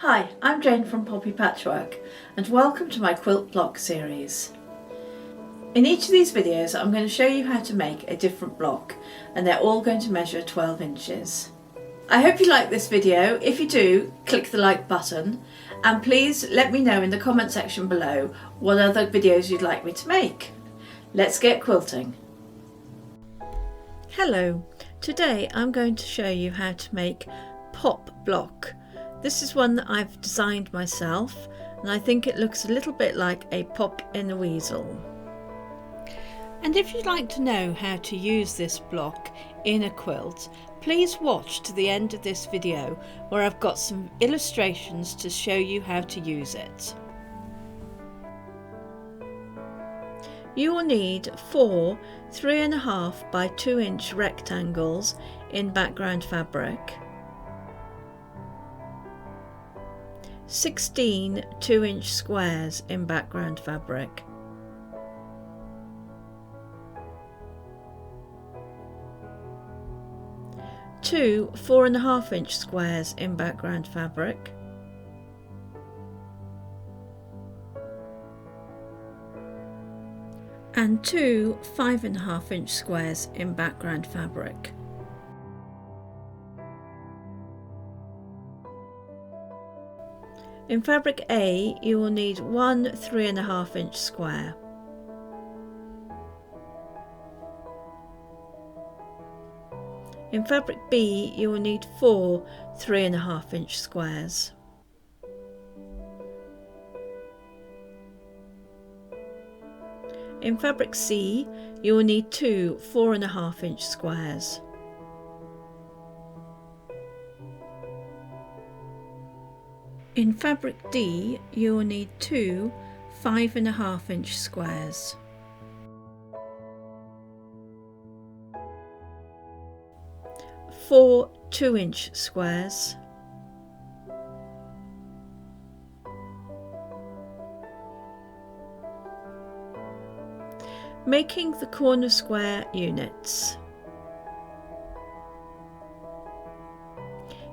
Hi, I'm Jane from Poppy Patchwork and welcome to my quilt block series. In each of these videos I'm going to show you how to make a different block and they're all going to measure 12 inches. I hope you like this video. If you do, click the like button and please let me know in the comment section below what other videos you'd like me to make. Let's get quilting. Hello, today I'm going to show you how to make pop block. This is one that I've designed myself and I think it looks a little bit like a pop in a weasel. And if you'd like to know how to use this block in a quilt, please watch to the end of this video where I've got some illustrations to show you how to use it. You will need 4 3.5 by 2 inch rectangles in background fabric, 16 2-inch squares in background fabric, two 4.5-inch squares in background fabric, and two 5.5-inch squares in background fabric. In fabric A, you will need one 3.5-inch square. In fabric B, you will need 4 3.5-inch squares. In fabric C, you will need 2 4.5-inch squares. In fabric D, you will need 2 5.5-inch squares. Four 2-inch squares, making the corner square units.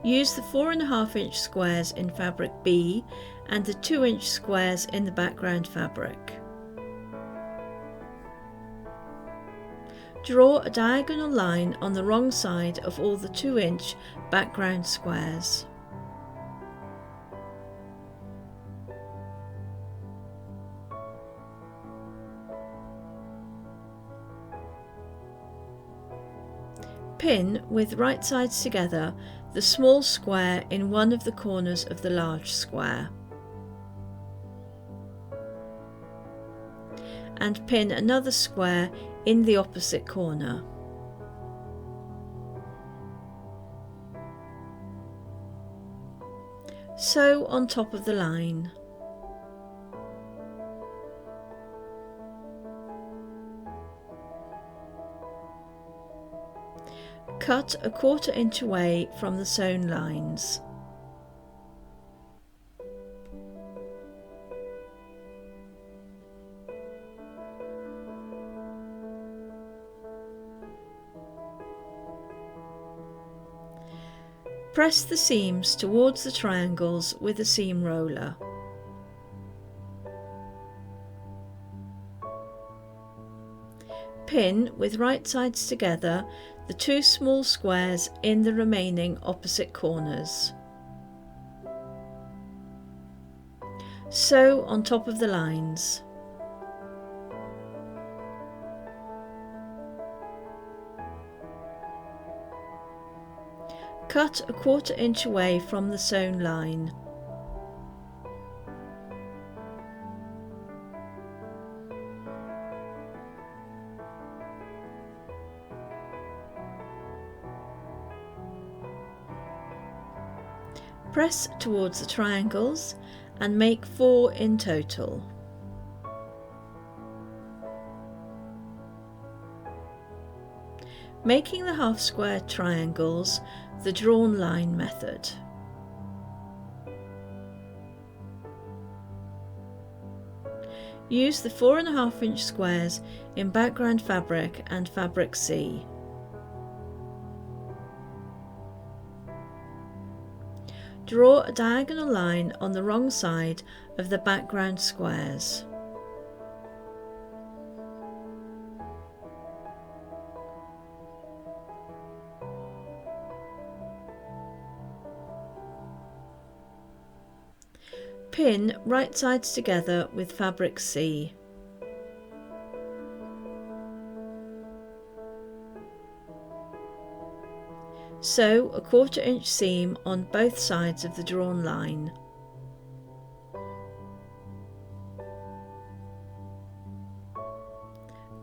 Use the 4.5-inch squares in fabric B and the 2-inch squares in the background fabric. Draw a diagonal line on the wrong side of all the 2-inch background squares. Pin with right sides together the small square in one of the corners of the large square. And pin another square in the opposite corner. Sew on top of the line. Cut a 1/4 inch away from the sewn lines. Press the seams towards the triangles with a seam roller. Pin with right sides together the 2 small squares in the remaining opposite corners. Sew on top of the lines. Cut a 1/4 inch away from the sewn line. Press towards the triangles and make 4 in total. Making the half square triangles the drawn line method. Use the 4.5-inch squares in background fabric and fabric C. Draw a diagonal line on the wrong side of the background squares. Pin right sides together with fabric C. Sew a 1/4 inch seam on both sides of the drawn line.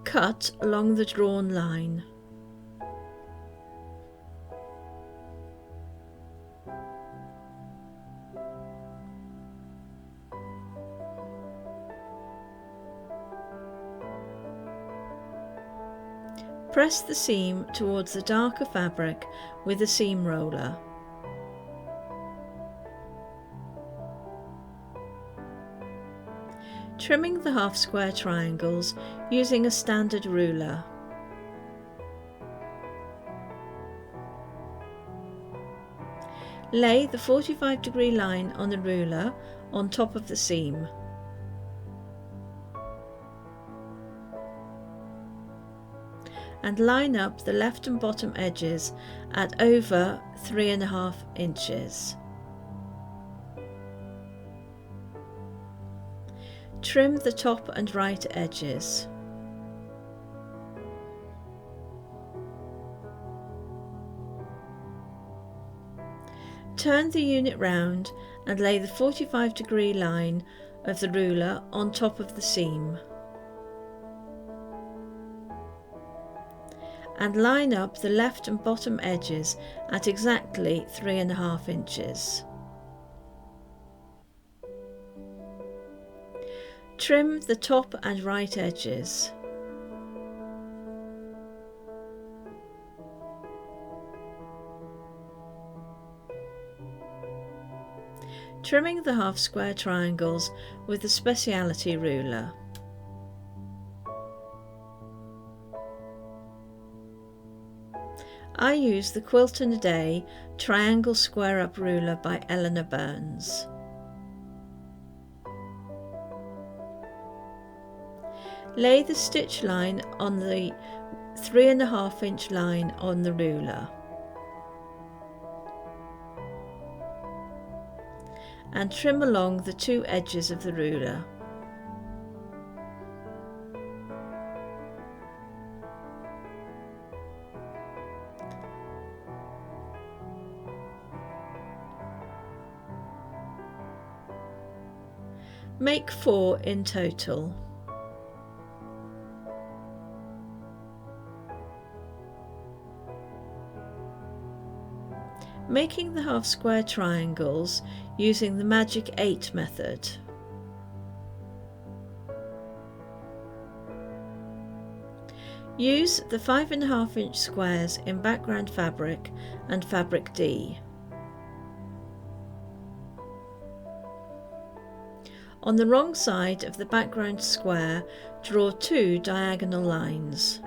Cut along the drawn line. Press the seam towards the darker fabric with a seam roller. Trimming the half square triangles using a standard ruler. Lay the 45-degree line on the ruler on top of the seam. And line up the left and bottom edges at over 3.5 inches. Trim the top and right edges. Turn the unit round and lay the 45-degree line of the ruler on top of the seam. And line up the left and bottom edges at exactly 3.5 inches. Trim the top and right edges. Trimming the half square triangles with the speciality ruler. I use the Quilt in a Day Triangle Square Up Ruler by Eleanor Burns. Lay the stitch line on the 3.5 inch line on the ruler. And trim along the two edges of the ruler. Make 4 in total. Making the half square triangles using the Magic 8 method. Use the 5.5 inch squares in background fabric and fabric D. On the wrong side of the background square, draw 2 diagonal lines.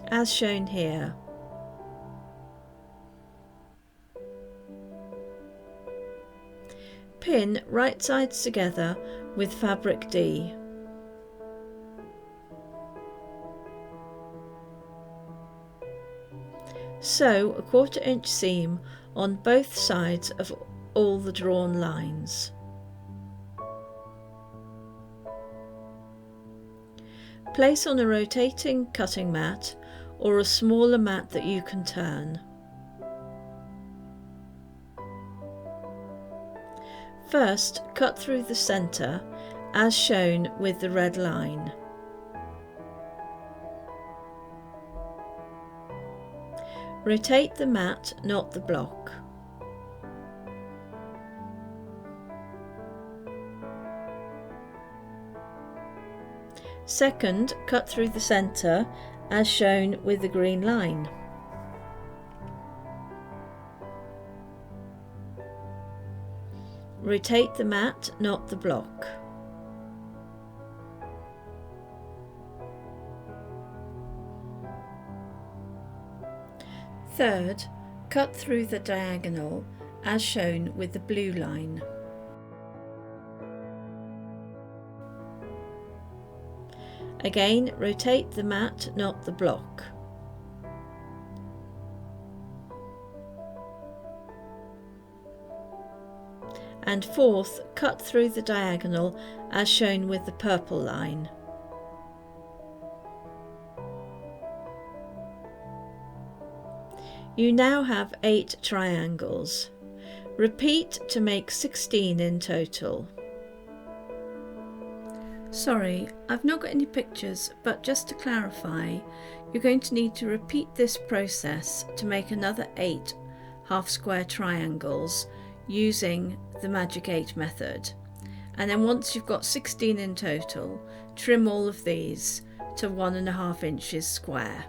As shown here. Pin right sides together with fabric D. Sew a 1/4 inch seam on both sides of all the drawn lines. Place on a rotating cutting mat or a smaller mat that you can turn. First, cut through the centre as shown with the red line. Rotate the mat, not the block. Second, cut through the centre as shown with the green line. Rotate the mat, not the block. Third, cut through the diagonal as shown with the blue line. Again, rotate the mat, not the block. And fourth, cut through the diagonal as shown with the purple line. You now have 8 triangles. Repeat to make 16 in total. Sorry, I've not got any pictures, but just to clarify, you're going to need to repeat this process to make another 8 half square triangles using the Magic 8 method. And then once you've got 16 in total, trim all of these to 1.5 inches square.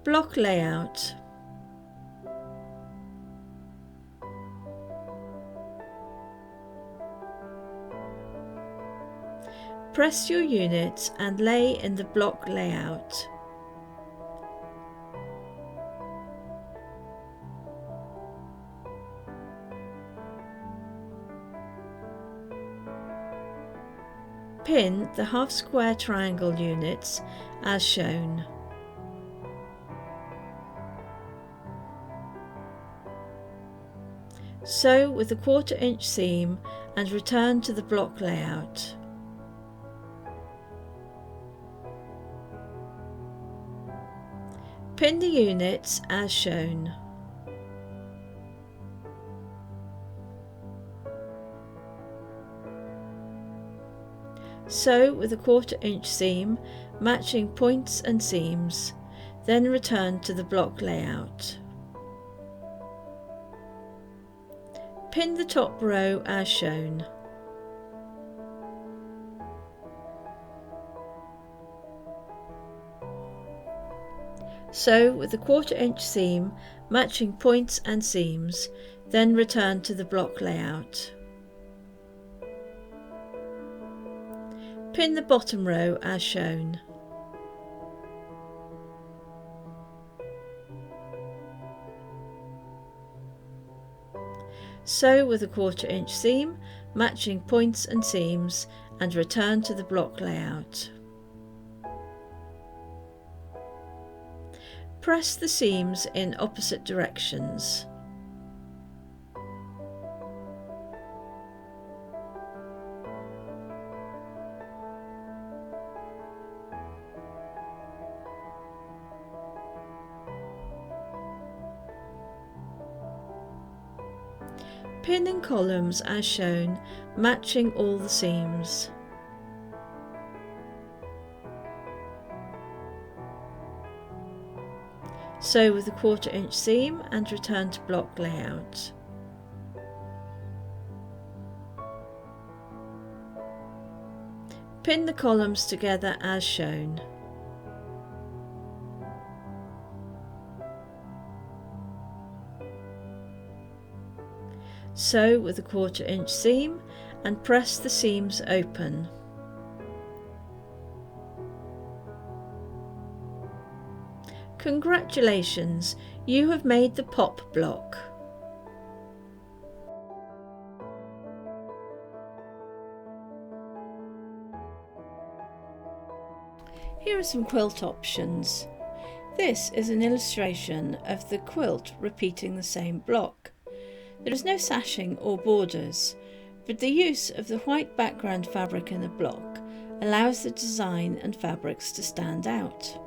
Block layout. Press your units and lay in the block layout. Pin the half square triangle units as shown. Sew with a 1/4 inch seam and return to the block layout. Pin the units as shown. Sew with a 1/4 inch seam, matching points and seams, then return to the block layout. Pin the top row as shown. Sew with a 1/4 inch seam, matching points and seams, then return to the block layout. Pin the bottom row as shown. Sew with a 1/4 inch seam, matching points and seams, and return to the block layout. Press the seams in opposite directions. Pin in columns as shown, matching all the seams. Sew with a 1/4 inch seam and return to block layout. Pin the columns together as shown. Sew with a 1/4 inch seam and press the seams open. Congratulations, you have made the pop block. Here are some quilt options. This is an illustration of the quilt repeating the same block. There is no sashing or borders, but the use of the white background fabric in the block allows the design and fabrics to stand out.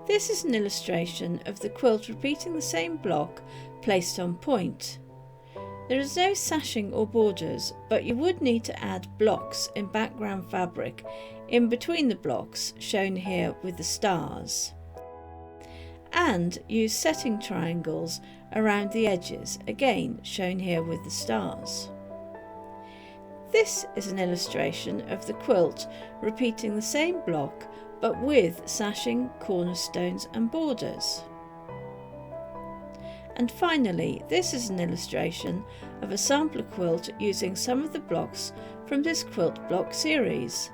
This is an illustration of the quilt repeating the same block placed on point. There is no sashing or borders, but you would need to add blocks in background fabric in between the blocks shown here with the stars. And use setting triangles around the edges, again shown here with the stars. This is an illustration of the quilt repeating the same block but with sashing, cornerstones and borders. And finally, this is an illustration of a sampler quilt using some of the blocks from this quilt block series.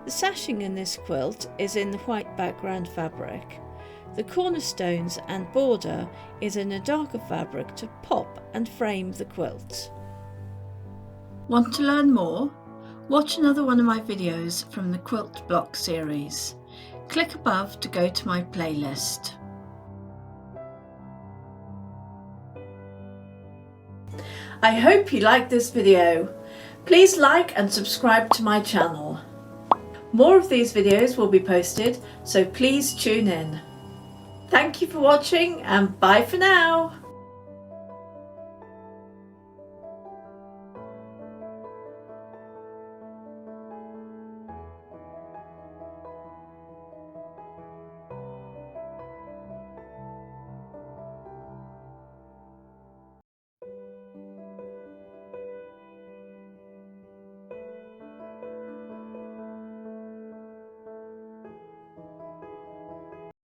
The sashing in this quilt is in the white background fabric. The cornerstones and border is in a darker fabric to pop and frame the quilt. Want to learn more? Watch another one of my videos from the Quilt Block series. Click above to go to my playlist. I hope you liked this video. Please like and subscribe to my channel. More of these videos will be posted, so please tune in. Thank you for watching and bye for now.